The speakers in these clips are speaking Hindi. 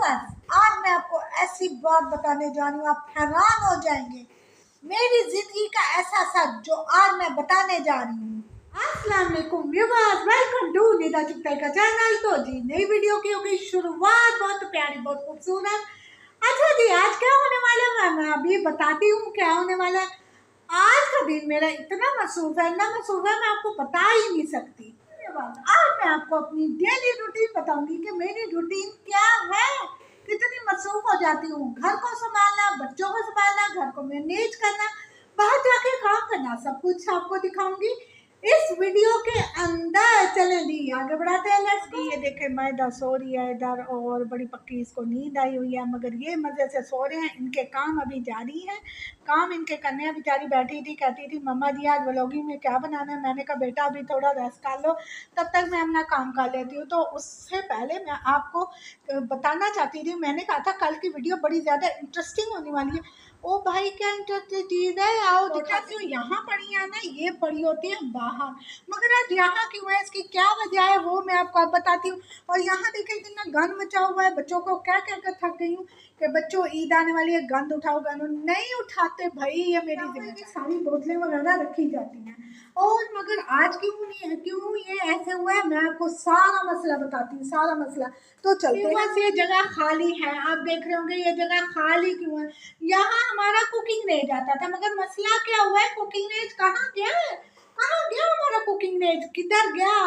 व्यूअर्स, आज मैं आपको ऐसी बात बताने जा रही हूँ, आप हैरान हो जाएंगे। मेरी जिंदगी का ऐसा सच जो आज मैं बताने जा रही हूँ। अस्सलाम वालेकुम viewers, welcome to Nida Chughtai का चैनल। तो जी नई वीडियो की होगी शुरुआत, बहुत प्यारी, बहुत खूबसूरत। अच्छा जी, आज क्या होने वाला है मैं अभी बताती हूँ क्या होने वाला है। आज का दिन मेरा इतना मसरूफ है, इतना मसरूफ है, मैं आपको बता ही नहीं सकती। आज मैं आपको अपनी डेली रूटीन बताऊंगी कि मेरी रूटीन क्या है, कितनी मसरूफ हो जाती हूँ। घर को संभालना, बच्चों को संभालना, घर को मैनेज करना, बाहर जाके काम करना, सब कुछ आपको दिखाऊंगी इस वीडियो के अंदर। चलें जी आगे बढ़ाते हैं, लेट्स गो। ये देखे मैदा सो रही है इधर और बड़ी पक्की इसको नींद आई हुई है, मगर ये मजे से सो रहे हैं। इनके काम अभी जारी है, काम इनके करने हैं। बेचारी बैठी थी, कहती थी मम्मा जी आज व्लॉगिंग में क्या बनाना है। मैंने कहा बेटा अभी थोड़ा रेस्ट कर लो, तब तक मैं अपना काम कर लेती हूँ। तो उससे पहले मैं आपको बताना चाहती थी, मैंने कहा था कल की वीडियो बड़ी ज़्यादा इंटरेस्टिंग होने वाली है। ओ भाई क्या इंटरेस्टिंग चीज़ है, आओ दिखाती हूँ। यहाँ पड़ी है ना, ये पड़ी होती है बाहर, मगर आज यहाँ क्यों है, इसकी क्या वजह है वो मैं आपको अब बताती हूँ। और यहाँ देखिए कितना गंद मचा हुआ है, बच्चों को क्या क्या कर थक गई हूँ कि बच्चों ईद आने वाली है, गंद उठाओ, गंद नहीं उठाते भाई। ये मेरी जिम्मेदारी, सारी बोतलें वगैरह रखी जाती हैं। और मगर आज क्यों नहीं है, क्यों ये ऐसे हुआ है, मैं आपको सारा मसला बताती हूँ, सारा मसला। तो चलते हैं। बस ये जगह खाली है, आप देख रहे होंगे ये जगह खाली क्यों है। यहाँ हमारा कुकिंग रेंज आता था, मगर मसला क्या हुआ है, कुकिंग रेंज कहाँ गया है, कहाँ गया हमारा कुकिंग रेंज, किधर गया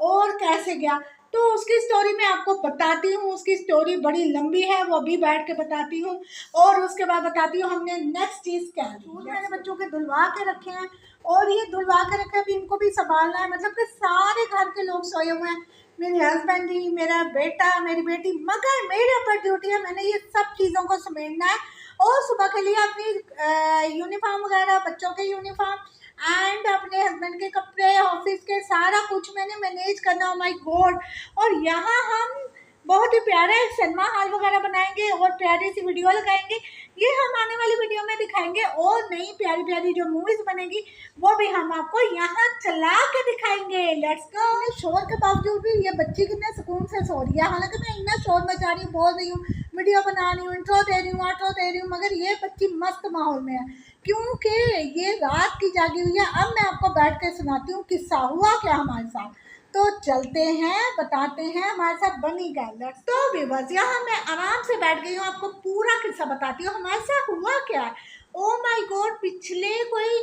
और कैसे गया। तो उसकी स्टोरी मैं आपको बताती हूँ। उसकी स्टोरी बड़ी लंबी है, वो अभी बैठ के बताती हूँ। और उसके बाद बताती हूँ हमने नेक्स्ट चीज़ क्या की। मैंने बच्चों के धुलवा के रखे हैं, और ये धुलवा के रखे, अभी इनको भी संभालना है। मतलब कि सारे घर के लोग सोए हुए हैं, मेरे हस्बैंड जी, मेरा बेटा, मेरी बेटी, मगर मेरे ऊपर ड्यूटी है, मैंने ये सब चीज़ों को समेटना है। और सुबह के लिए अपनी यूनिफॉर्म वगैरह, बच्चों के यूनिफॉर्म एंड अपने हस्बैंड के कपड़े, ऑफिस के, सारा कुछ मैंने मैनेज करना। Oh my God. और यहाँ हम बहुत ही प्यारा एक सिनेमा हॉल वगैरह बनाएंगे और प्यारी सी वीडियो लगाएंगे, ये हम आने वाली वीडियो में दिखाएंगे। और नई प्यारी प्यारी जो मूवीज बनेगी वो भी हम आपको यहाँ चला के दिखाएंगे। Let's go. शोर के बावजूद भी ये बच्ची कितने सुकून से सो रही है, हालांकि मैं इतना शोर मचा रही हूँ, बोल रही हूँ, वीडियो बना रही हूँ, इंट्रो दे रही हूँ, आउट्रो दे रही हूँ, मगर ये बच्ची मस्त माहौल में है क्योंकि ये रात की जागी हुई है। अब मैं आपको बैठ के सुनाती हूँ किस्सा हुआ क्या हमारे साथ। तो चलते हैं, बताते हैं हमारे साथ बनी क्या। तो भी बस यहाँ मैं आराम से बैठ गई हूँ, आपको पूरा किस्सा बताती हूँ हमारे साथ हुआ क्या है। ओ माय गॉड, पिछले कोई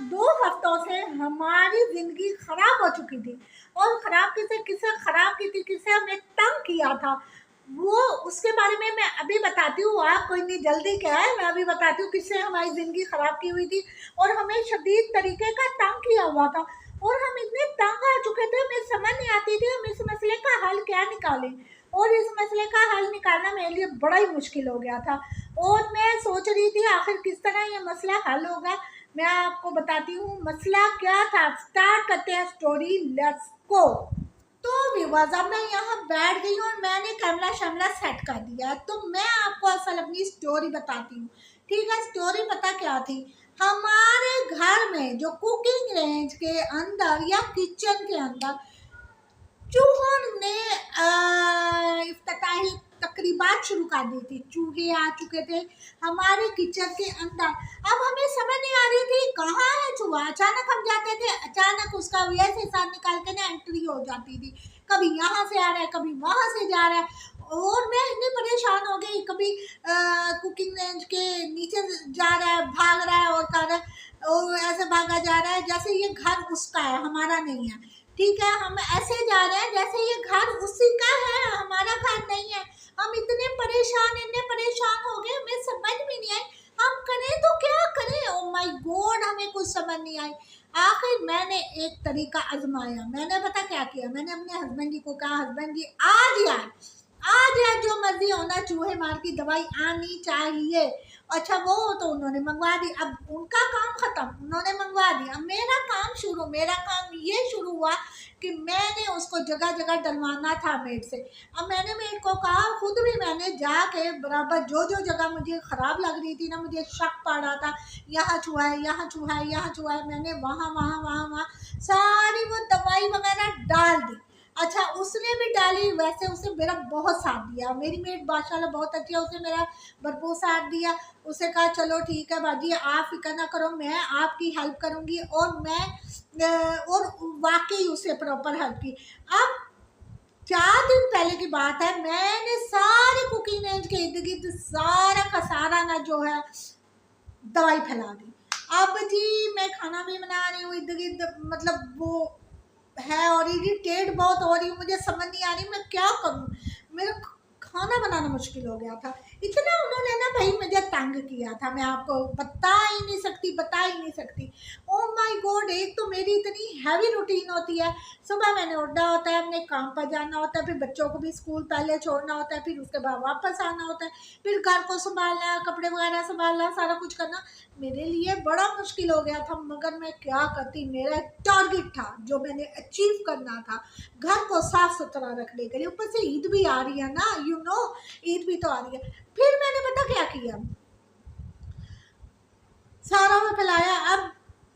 2 हफ्तों से हमारी जिंदगी खराब हो चुकी थी। और खराब किसे खराब की थी, किसे हमने तंग किया था, वो उसके बारे में मैं अभी बताती हूँ। आप कोई नहीं, जल्दी क्या है, मैं अभी बताती हूँ किससे हमारी ज़िंदगी ख़राब की हुई थी और हमें शदीद तरीके का तंग किया हुआ था। और हम इतने तंग आ चुके थे, हमें समझ नहीं आती थी हम इस मसले का हल क्या निकालें। और इस मसले का हल निकालना मेरे लिए बड़ा ही मुश्किल हो गया था। और मैं सोच रही थी आखिर किस तरह ये मसला हल होगा। मैं आपको बताती हूँ मसला क्या था। स्टार्ट करते हैं स्टोरी, लेट्स गो। तो व्यूअर्स, अब मैं यहाँ बैठ गई हूँ और मैंने कैमरा शमला सेट कर दिया है, तो मैं आपको असल अपनी स्टोरी बताती हूँ। ठीक है, स्टोरी पता क्या थी। हमारे घर में जो कुकिंग रेंज के अंदर या किचन के अंदर चूहों ने इफ्तिताही तकरीबात शुरू कर दी थी। चूहे आ चुके थे हमारे किचन के अंदर। अब हमें समझ नहीं आ रही थी कहाँ है चूहा। अचानक हम जाते थे, अचानक उसका वैसे साथ निकाल के ना एंट्री हो जाती थी। कभी यहाँ से आ रहा है, कभी वहाँ से जा रहा है। और मैं इतनी परेशान हो गई, कभी कुकिंग रेंज के नीचे जा रहा है, भाग रहा है और कर रहा है, और ऐसे भागा जा रहा है जैसे ये घर उसका है, हमारा नहीं है। ठीक है, हम ऐसे जा रहे हैं जैसे ये घर उसी का है, हमारा घर नहीं है। हम इतने परेशान हो गए, हमें समझ भी नहीं आई हम करें तो क्या करें। ओ माय गॉड, हमें कुछ समझ नहीं आई। आखिर मैंने एक तरीका आजमाया। मैंने पता क्या किया, मैंने अपने हस्बैंड जी को कहा, हस्बैंड जी आज यार जो मर्जी होना, चूहे मार की दवाई आनी चाहिए। अच्छा, वो तो उन्होंने मंगवा दी। अब उनका काम खत्म, उन्होंने मंगवा दिया। मेरा काम ये शुरू हुआ कि मैंने उसको जगह जगह डलवाना था मेड से। अब मैंने मेड को कहा, खुद भी मैंने जाके बराबर जो जो जगह मुझे ख़राब लग रही थी ना, मुझे शक पड़ रहा था, यहाँ चूहा है, यहाँ चूहा है, यहाँ चूहा है, मैंने वहाँ वहाँ वहाँ वहाँ सारी वो दवाई वगैरह डाल दी। अच्छा उसने भी डाली, वैसे उसने मेरा बहुत साथ दिया, मेरी मेट माशाल्लाह बहुत अच्छी है, उसने मेरा भरपूर साथ दिया। उसे कहा चलो ठीक है बाजी आप फिक्र ना करो, मैं आपकी हेल्प करूंगी, और मैं और वाकई उसे प्रॉपर हेल्प की। अब 4 दिन पहले की बात है, मैंने सारे कुकिंग रेंज के इर्द गिर्द सारा का सारा ना जो है दवाई फैला दी। अब जी मैं खाना भी बना रही हूँ, इर्द गिर्द मतलब वो है, और इरिटेट बहुत हो रही हूँ, मुझे समझ नहीं आ रही मैं क्या करूँ। मेरा खाना बनाना मुश्किल हो गया था, इतना उन्होंने ना भाई मुझे तंग किया था, मैं आपको बता ही नहीं सकती। ओ माय गॉड, एक तो मेरी इतनी हैवी रूटीन होती है, सुबह मैंने उठना होता है, अपने काम पर जाना होता है, फिर बच्चों को भी स्कूल पहले छोड़ना होता है, फिर उसके बाद वापस आना होता है, फिर घर को संभालना, कपड़े वगैरह संभालना, सारा कुछ करना मेरे लिए बड़ा मुश्किल हो गया था। मगर मैं क्या करती, मेरा टारगेट था जो मैंने अचीव करना था, घर को साफ सुथरा रखने के लिए। ऊपर से ईद भी आ रही है ना, ईद भी तो आ रही है। फिर मैंने पता क्या किया, सारा में फैलाया। अब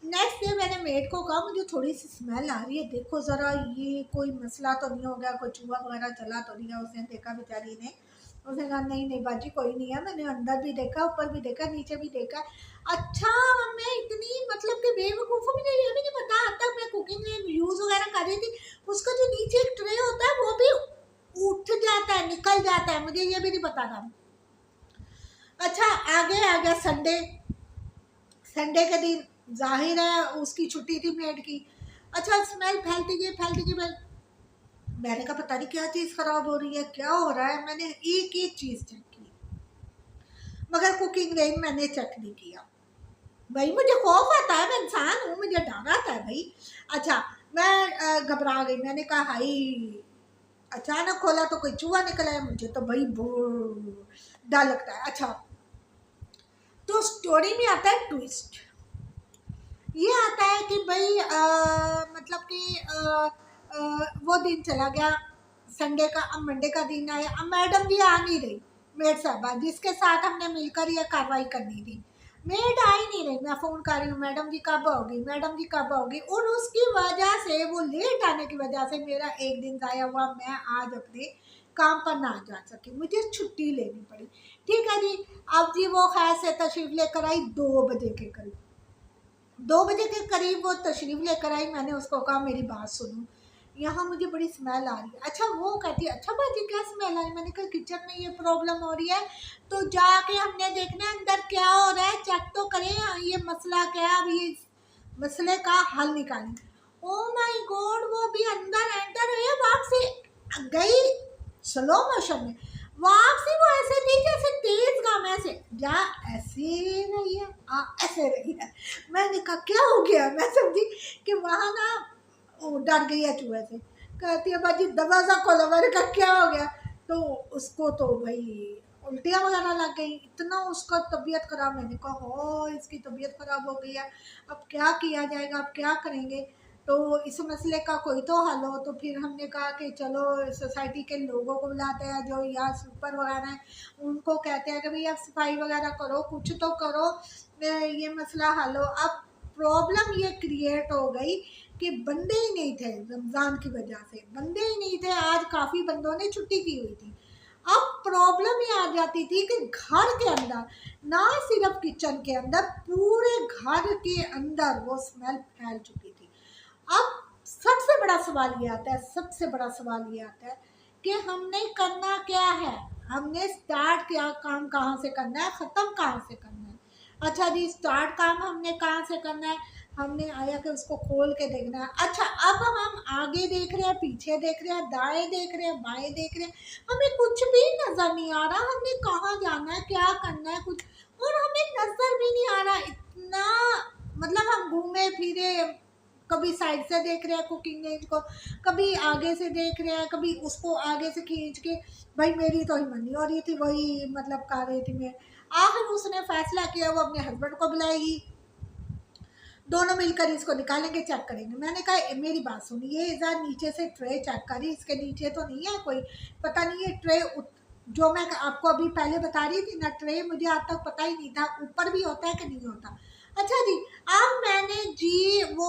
नेक्स्ट डे मैंने मेड को कहा मुझे थोड़ी सी स्मेल आ रही है, देखो ज़रा ये कोई मसला तो नहीं हो गया, कोई चूहा वगैरह चला तो नहीं है। उसने देखा बेचारी ने, उसने कहा नहीं नहीं बाजी कोई नहीं है, मैंने अंदर भी देखा, ऊपर भी देखा, नीचे भी देखा। अच्छा मैं इतनी मतलब कि बेवकूफ़ हूँ, मुझे ये भी नहीं पता, तब मैं कुकिंग में यूज़ वगैरह कर रही थी, उसका जो नीचे एक ट्रे होता है वो भी उठ जाता है, निकल जाता है, मुझे ये भी नहीं पता था। अच्छा आगे आ गया संडे, संडे के दिन जाहिर है उसकी छुट्टी थी मेड की। अच्छा स्मेल फैलती गई, मैंने कहा पता नहीं क्या चीज़ खराब हो रही है, क्या हो रहा है। मैंने एक एक चीज़ चेक की, मगर कुकिंग रेंज मैंने चेक नहीं किया। भाई मुझे खौफ आता है, मैं इंसान हूँ, मुझे डर आता है भाई। अच्छा मैं घबरा गई, मैंने कहा हाई, अचानक खोला तो कोई चूहा निकला है, मुझे तो भाई डर लगता है। अच्छा तो स्टोरी में आता है ट्विस्ट, ये आता है कि भाई मतलब कि वो दिन चला गया संडे का, अब मंडे का दिन आया। अब मैडम जी आ नहीं रही, मेड साहबा जिसके साथ हमने मिलकर ये कार्रवाई करनी थी, मेड आ ही नहीं रही। मैं फ़ोन कर रही हूँ मैडम जी कब आओगी, मैडम जी कब आओगी, और उसकी वजह से, वो लेट आने की वजह से मेरा एक दिन ज़ाया हुआ, मैं आज अपने काम पर ना जा सकी, मुझे छुट्टी लेनी पड़ी। ठीक है जी, अब जी वो खैर से तशरीफ़ लेकर आई 2 बजे के करीब, 2 बजे के करीब वो तशरीफ़ लेकर आई। मैंने उसको कहा मेरी बात सुनो, यहाँ मुझे बड़ी स्मेल आ रही है। अच्छा वो कहती है अच्छा बाजी क्या स्मेल आ रही है, मैंने कहा किचन में ये प्रॉब्लम हो रही है, तो जाके हमने देखना है अंदर क्या हो रहा है, चेक तो करें ये मसला क्या है, अब ये मसले का हल निकालें। ओ माय गॉड, वो भी अंदर एंटर हुई, वापसी गई स्लो मोशन में, वापसी वो ऐसे नहीं जैसे तेज काम, ऐसे जा ऐसे रही है, ऐसे रही है। मैंने कहा क्या हो गया, मैं समझी कि वहाँ ना वो डर गई है चूहे से। कहती है बाजी दरवाज़ा खोलो, मैंने कहा क्या हो गया, तो उसको तो भाई उल्टियाँ वगैरह लग गई, इतना उसका तबीयत खराब। मैंने कहा हो इसकी तबीयत खराब हो गई है, अब क्या किया जाएगा, अब क्या करेंगे। तो इस मसले का कोई तो हल हो। तो फिर हमने कहा कि चलो सोसाइटी के लोगों को बुलाते हैं जो यहाँ सुपर वगैरह हैं, उनको कहते हैं कि भाई आप सफाई वगैरह करो, कुछ तो करो, ये मसला हल हो। अब प्रॉब्लम ये क्रिएट हो गई कि बंदे ही नहीं थे, रमज़ान की वजह से बंदे ही नहीं थे, आज काफ़ी बंदों ने छुट्टी की हुई थी। अब प्रॉब्लम ये आ जाती थी कि घर के अंदर, ना सिर्फ किचन के अंदर, पूरे घर के अंदर वो स्मेल फैल चुकी थी। अब सबसे बड़ा सवाल ये आता है, सबसे बड़ा सवाल ये आता है कि हमने करना क्या है, हमने स्टार्ट क्या काम कहाँ से करना है, ख़त्म कहाँ से करना है। अच्छा जी स्टार्ट काम हमने कहाँ से करना है, हमने आया कि उसको खोल के देखना है। अच्छा अब हम आगे देख रहे हैं, पीछे देख रहे हैं, दाएं देख रहे हैं, बाएं देख रहे हैं, हमें कुछ भी नज़र नहीं आ रहा, हमने कहाँ जाना है, क्या करना है, कुछ और हमें नज़र भी नहीं आ रहा। इतना मतलब हम घूमे फिरे, कभी साइड से देख रहे हैं कुकिंग रेंज को, कभी आगे से देख रहे हैं, कभी उसको आगे से खींच के। भाई मेरी तो हिम्मत नहीं हो रही थी, वही मतलब कर रही थी मैं। आखिर उसने फैसला किया वो अपने हस्बैंड को बुलाएगी, दोनों मिलकर इसको निकालेंगे, चेक करेंगे। मैंने कहा मेरी बात सुनिए, इधर नीचे से ट्रे चेक करी, इसके नीचे तो नहीं है कोई, पता नहीं है ट्रे जो मैं आपको अभी पहले बता रही थी ना, ट्रे मुझे आज तक पता ही नहीं था ऊपर भी होता है कि नहीं होता। अच्छा जी अब मैंने जी वो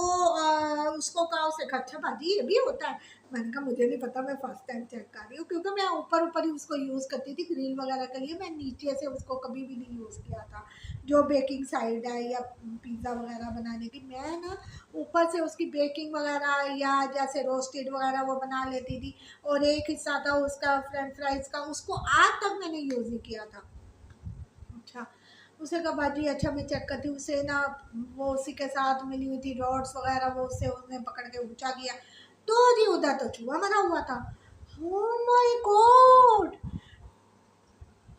उसको कहा, उसे कहा अच्छा बाजी ये भी होता है, मैंने कहा मुझे नहीं पता, मैं फर्स्ट टाइम चेक कर रही हूँ, क्योंकि मैं ऊपर ऊपर ही उसको यूज़ करती थी ग्रिल वगैरह के लिए, मैं नीचे से उसको कभी भी नहीं यूज़ किया था। जो बेकिंग साइड है या पिज़्ज़ा वगैरह बनाने की, मैं ना ऊपर से उसकी बेकिंग वगैरह या जैसे रोस्टेड वगैरह वो बना लेती थी, और एक हिस्सा था उसका फ्रेंच फ्राइज़ का, उसको आज तक मैंने यूज़ नहीं किया था। अच्छा, उसे कहा बाजी अच्छा मैं चेक करती हूँ, उसे ना वो उसी के साथ मिली हुई थी रॉड्स वगैरह, वो उससे उसने पकड़ के ऊंचा किया, तो जी उधर तो चूहा मरा हुआ था। ओह माय गॉड,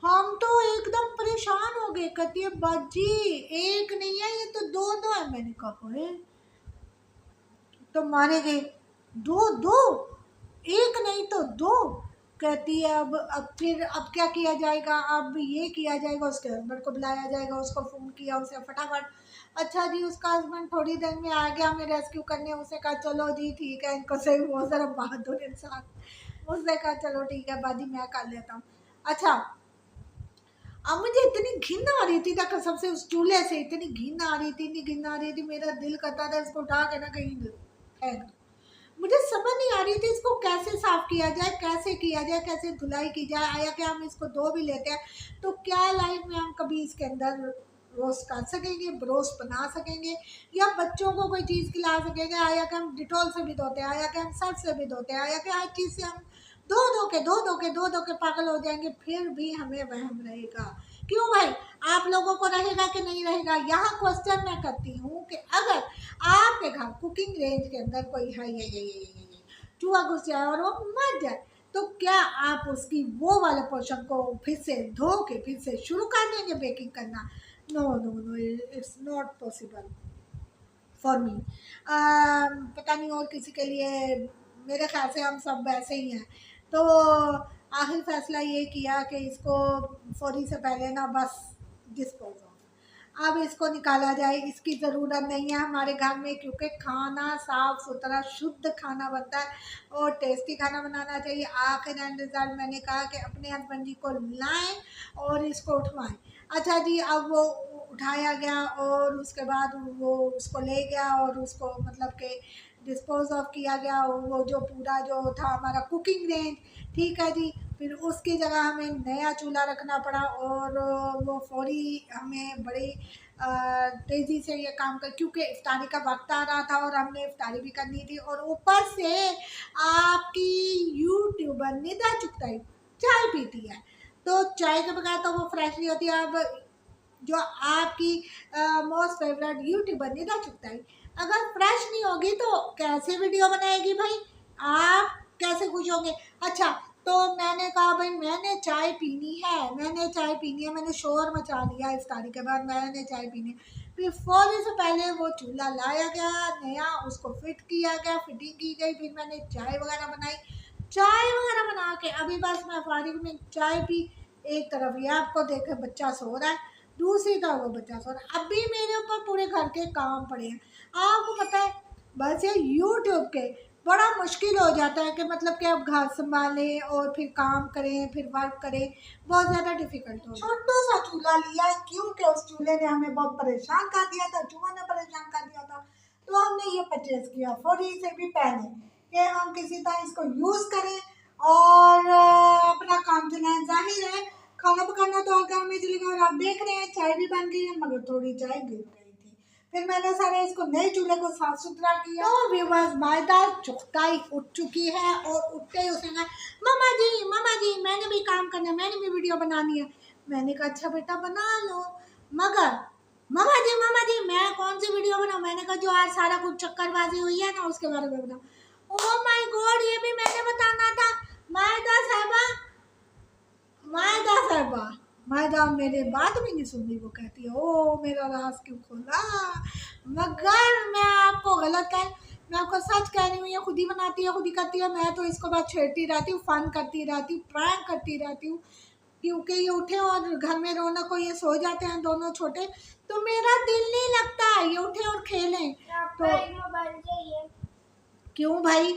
हम तो एकदम परेशान हो गए। कहती है बाजी एक नहीं है, ये तो दो दो है। मैंने कहा है तो मारे गए, दो दो, एक नहीं तो दो। कहती है अब फिर अब क्या किया जाएगा, अब ये किया जाएगा, उसके हस्बैंड को बुलाया जाएगा। उसको फ़ोन किया उसे फटाफट। अच्छा जी, उसका हस्बैंड थोड़ी देर में आ गया हमें रेस्क्यू करने। उसे कहा चलो जी ठीक है, इनको सही बहुत ज़रा बहादुर इंसान। उसने कहा चलो ठीक है बाजी मैं कर लेता हूँ। अच्छा, अब मुझे इतनी घिन आ रही थी ना कसम से, उस चूल्हे से इतनी घिन आ रही थी, इतनी घिन आ रही थी, मेरा दिल करता था इसको उठा के ना कहीं फेंक। मुझे समझ नहीं आ रही थी इसको कैसे साफ किया जाए, कैसे किया जाए, कैसे धुलाई की जाए। आया कि हम इसको धो भी लेते हैं तो क्या लाइफ में हम कभी इसके अंदर रोस्ट कर सकेंगे, रोस्ट बना सकेंगे, या बच्चों को कोई चीज़ खिला सकेंगे। आया कि हम डिटॉल से भी धोते हैं, आया कि हम सर्फ से भी धोते हैं, आया कि हर चीज़ से हम धो धो के पागल हो जाएंगे, फिर भी हमें वहम रहेगा। क्यों भाई, आप लोगों को रहेगा कि नहीं रहेगा? यहाँ क्वेश्चन मैं करती हूँ कि अगर आपके घर कुकिंग रेंज के अंदर कोई है ये चूहा घुस जाए और वो मर जाए, तो क्या आप उसकी वो वाले पोर्शन को फिर से धो के फिर से शुरू कर देंगे बेकिंग करना? No no no, it's not possible for me. पता नहीं और किसी के लिए, मेरे ख्याल से हम सब वैसे ही हैं। तो आखिर फैसला ये किया कि इसको फौरी से पहले ना बस डिस्पोज ऑफ, अब इसको निकाला जाए। इसकी ज़रूरत नहीं है हमारे घर में, क्योंकि खाना साफ़ सुथरा शुद्ध खाना बनता है और टेस्टी खाना बनाना चाहिए। आखिर एंड रिज़ल्ट मैंने कहा कि अपने हस्बैंड जी को लाएं और इसको उठवाएं। अच्छा जी, अब वो उठाया गया और उसके बाद वो उसको ले गया और उसको मतलब कि डिस्पोज ऑफ किया गया। और वो जो पूरा जो था हमारा कुकिंग रेंज, ठीक है जी, फिर उसकी जगह हमें नया चूल्हा रखना पड़ा। और वो फौरी हमें बड़ी तेज़ी से ये काम कर, क्योंकि इफ्तारी का वक्त आ रहा था और हमने इफ्तारी भी करनी थी। और ऊपर से आपकी यूट्यूबर निदा चुगताई चाय पीती है, तो चाय के बगैर तो वो फ्रेश नहीं होती। अब जो आपकी most favourite YouTuber Nida Chughtai अगर फ्रेश नहीं होगी तो कैसे वीडियो बनाएगी भाई, आप कैसे खुश होंगे? अच्छा, तो मैंने कहा भाई मैंने चाय पीनी है, मैंने चाय पीनी है, मैंने शोर मचा लिया इफ्तारी के बाद, मैंने चाय पीनी है। फिर फौरन से पहले वो चूल्हा लाया गया नया, उसको फिट किया गया, फिटिंग की गई, फिर मैंने चाय वगैरह बनाई। चाय वगैरह बना के अभी बस मैं फारिग में चाय पी, एक तरफ ये आपको देखे बच्चा सो रहा है, दूसरी तरफ वो बच्चा सो रहा है। अभी मेरे ऊपर पूरे घर के काम पड़े हैं। आपको पता है बस ये यूट्यूब के बड़ा मुश्किल हो जाता है कि मतलब कि आप घर संभालें और फिर काम करें, फिर वर्क करें, बहुत ज़्यादा डिफिकल्ट हो। छोटा सा चूल्हा लिया है क्योंकि उस चूल्हे ने हमें बहुत परेशान कर दिया था, चूहा ने परेशान कर दिया था। तो हमने ये परचेज किया फौरी से भी पहले कि हम किसी तरह इसको यूज़ करें और अपना काम चलाएं। जाहिर है खाना पकाना तो हर घर में चलेगा। और आप देख रहे हैं चाय भी बन गई है, मगर थोड़ी चाय गिर गई थी। फिर मैंने सारे इसको नए चूल्हे को साफ सुथरा किया। तो व्यूअर्स मायदार चुगताई उठ चुकी है और उठते ही उसने कहा मामा जी मैंने भी काम करना है, मैंने भी वीडियो बनानी है। मैंने कहा अच्छा बेटा बना लो, मगर मामा जी मैं कौन सी वीडियो बनाऊं? मैंने कहा जो आज सारा कुछ चक्करबाजी हुई है ना उसके बारे में बनाओ। ओह माय गॉड, ये भी मैंने बताना था। मायदा साहबा, मायदा साहबा, मायदा मेरे बात भी नहीं सुन रही। वो कहती है ओ मेरा राज क्यों खोला? मगर मैं आपको गलत मैं आपको सच कह रही हूँ, ये खुद ही बनाती है खुद ही करती है। मैं तो इसको बस छेड़ती रहती हूँ, फन करती रहती हूँ, प्रैंक करती रहती हूँ, क्योंकि ये उठे और घर में रौनक को ये सो जाते हैं दोनों छोटे, तो मेरा दिल नहीं लगता ये उठे और खेलें। तो क्यों भाई?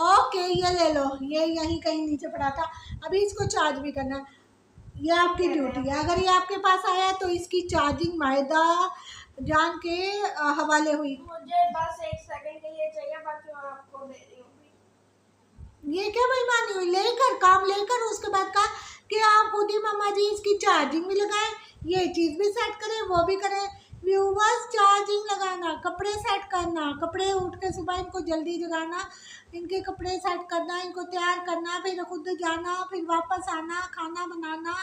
ओके ये ले लो, ये यहीं कहीं नीचे पड़ा था, अभी इसको चार्ज भी करना है। ये आपकी ड्यूटी है, अगर ये आपके पास आया है तो इसकी चार्जिंग मायदा जान के हवाले हुई। मुझे बस 1 सेकंड के लिए चाहिए, बाकी मैं आपको दे रही हूँ। ये क्या बेईमानी हुई? लेकर काम लेकर उसके बाद कहा कि आप खुद ही मामा जी इसकी चार्जिंग भी लगाएं, ये चीज़ भी सेट करें, वो भी करें। व्यूवर्स, चार्जिंग लगाना, कपड़े सेट करना, कपड़े उठ के सुबह इनको जल्दी जगाना, इनके कपड़े सेट करना, इनको तैयार करना, फिर खुद जाना, फिर वापस आना, खाना बनाना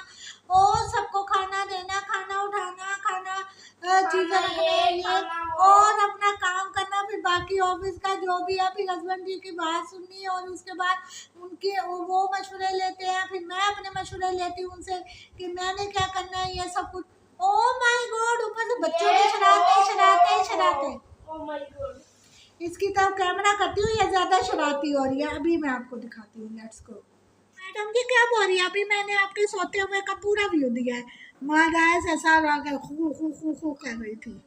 और सबको खाना देना, खाना उठाना, खाना चीज़ें रखना, ये और अपना काम करना, फिर बाकी ऑफिस का जो भी है, फिर हस्बैंड जी की बात सुननी और उसके बाद उनके वो मशवरे लेते हैं, फिर मैं अपने मशवरे लेती हूँ उनसे कि मैंने क्या करना है, ये सब कुछ। ओह माय गॉड, ऊपर से बच्चों के शरारते। Oh my God. इसकी तरफ कैमरा करती हूँ, ये ज्यादा शरारती हो रही है। अभी मैं आपको दिखाती हूँ, लेट्स गो। मैडम जी क्या बोल रही है? अभी मैंने आपके सोते हुए का पूरा व्यू दिया है। महाराज ऐसा रहा खू खू खू खू कर रही थी।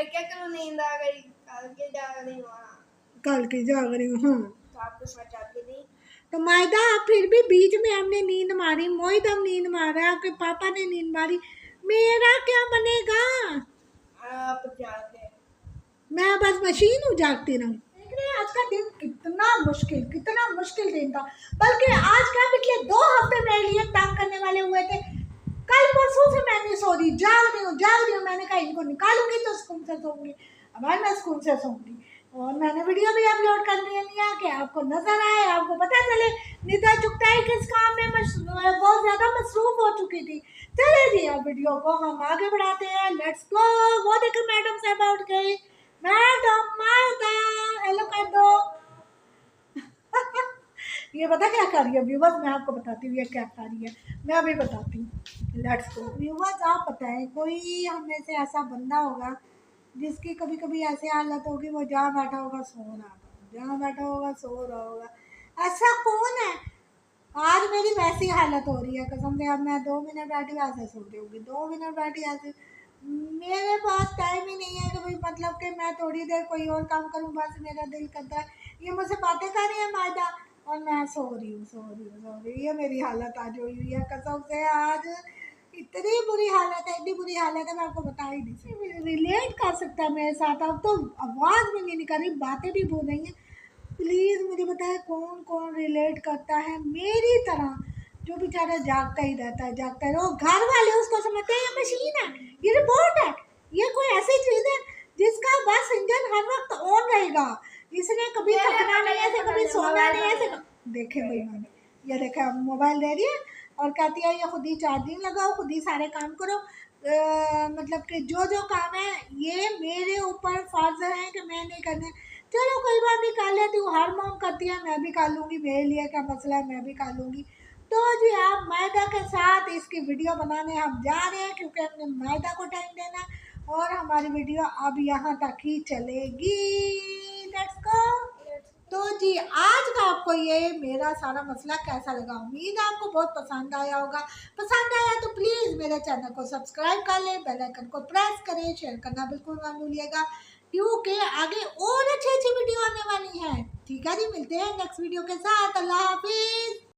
क्या करूँ, नींद आ गई, कल के जाग रही हूँ। कल की जाग रही हूँ। तो आपको सच आती नहीं। तो मायदा फिर भी बीच में हमने नींद मारी, मोहित हम नींद मारा, आपके पापा ने नींद मारी, मेरा क्या बनेगा? आप जाते हैं। मैं बस मशीन हूँ जागती रहूं। देख रहे हैं आज का दिन कितना मुश्किल दिन था। बल्कि आज क्या पिछले 2 हफ्ते मेरे लिए तंग करने वाले हुए थे। कल परसों से मैं नहीं सो रही, जाग रही हूँ। मैंने कहा इनको निकालूंगी तो स्कूल से सोऊंगी। अब आज मैं स्कूल से सोऊंगी और मैंने वीडियो भी अपलोड कर दिया कि आपको नजर आए, आपको पता चले निदा चुगताई किस काम में बहुत ज्यादा मसरूफ हो चुकी थी। चले जी अब वीडियो को हम आगे बढ़ाते हैं, लेट्स गो। वो देखो मैडम साहब उठ गई। मैडम मायदा हेलो कर दो। ये पता क्या कर रही है व्यूवर्स, मैं आपको बताती हूँ ये क्या कर रही है, मैं अभी बताती हूँ। लेट्स गो व्यूवर्स, आप बताएं कोई हम में से ऐसा बंदा होगा जिसकी कभी कभी ऐसी हालत होगी वो जहाँ बैठा होगा सो रहा होगा, जहाँ बैठा होगा सो रहा होगा। ऐसा कौन है? आज मेरी वैसी हालत हो रही है कसम से। अब मैं 2 मिनट बैठी ऐसे सो रही होगी, 2 मिनट बैठी ऐसे। मेरे पास टाइम ही नहीं है कि भाई मतलब कि मैं थोड़ी देर कोई और काम करूं, बस मेरा दिल करता है ये मुझसे बातें कर रही है मायदा और मैं सो रही हूँ। ये मेरी हालत आज हुई है कसम से। आज इतनी बुरी हालत है, इतनी बुरी हालत है, मैं आपको बता ही नहीं सकती। रिलेट कर सकता है मेरे साथ। अब तो आवाज़ भी नहीं निकल रही, बातें भी बोल रही हैं। प्लीज़ मुझे बताएं कौन कौन रिलेट करता है मेरी तरह, जो बेचारा जागता ही रहता है, जागता है। वो घर वाले उसको समझते हैं ये मशीन है, ये रोबोट है, ये कोई ऐसी चीज़ है जिसका बस इंजन हर वक्त ऑन रहेगा, इसने कभी थकना नहीं है, कभी सोना नहीं है। देखे भाई मैंने ये देखा, मोबाइल दे रही है और कहती है ये खुद ही चार्जिंग लगाओ, खुद ही सारे काम करो। मतलब कि जो काम है ये मेरे ऊपर फर्ज है कि मैं नहीं करने। चलो कोई बात नहीं, कर लेती हूँ, हर मॉम करती है, मैं भी कर लूँगी, मेरे लिए क्या मसला है, मैं भी कर लूँगी। तो जी आप मैदा के साथ इसकी वीडियो बनाने हम जा रहे हैं क्योंकि हमने मैदा को टाइम देना है और हमारी वीडियो अब यहाँ तक ही चलेगी। Let's go. तो जी आज का आपको ये मेरा सारा मसला कैसा लगा? उम्मीद है आपको बहुत पसंद आया होगा। पसंद आया तो प्लीज़ मेरे चैनल को सब्सक्राइब कर लें, बेल आइकन को प्रेस करें, शेयर करना बिल्कुल मत भूलिएगा क्योंकि आगे और अच्छी वीडियो आने वाली है। ठीक है जी, मिलते हैं नेक्स्ट वीडियो के साथ। अल्लाह हाफिज।